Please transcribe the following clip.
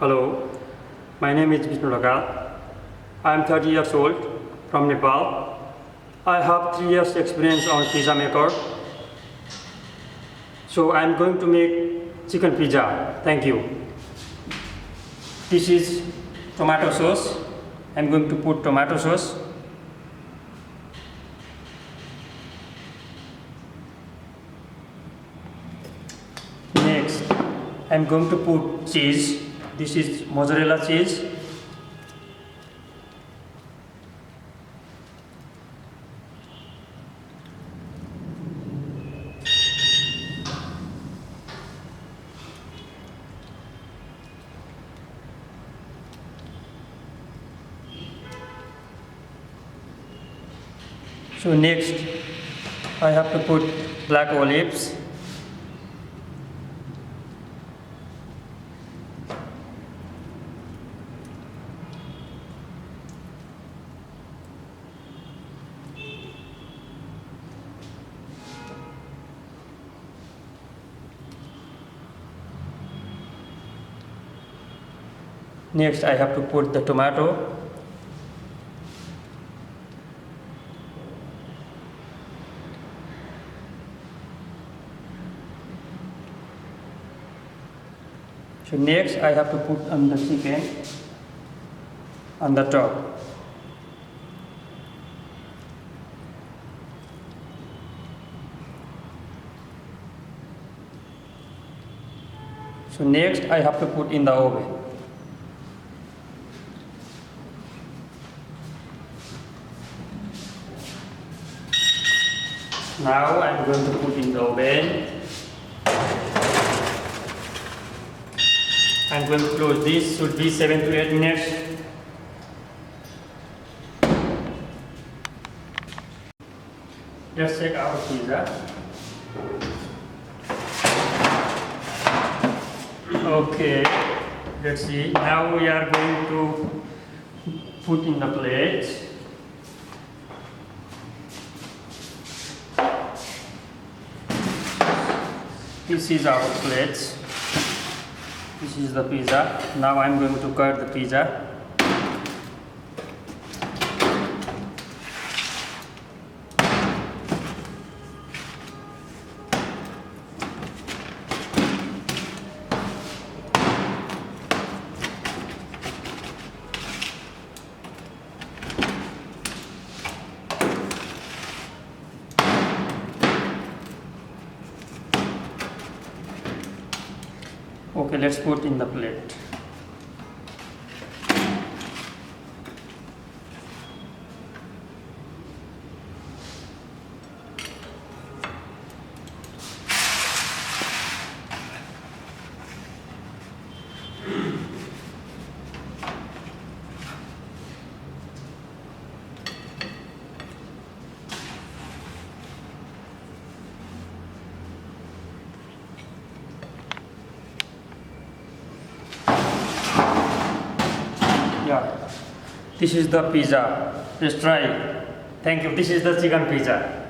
Hello, my name is Bishnu. I am 30 years old from Nepal. I have 3 years experience on pizza maker. So I am going to make chicken pizza. Thank you. This is tomato sauce. I am going to put tomato sauce. Next, I am going to put cheese. This is mozzarella cheese. So next, I have to put black olives. Next, I have to put the tomato. So next, I have to put on the chicken on the top. So next, I have to put in the oven. Now I'm going to put in the oven. I'm going to close this. Should be 7 to 8 minutes. Let's check our pizza. Okay, let's see. Now we are going to put in the plate. This is our plate. This is the pizza. Now I'm going to cut the pizza. Okay, let's put in the plate. Yeah, this is the pizza. Let's try. Thank you. This is the chicken pizza.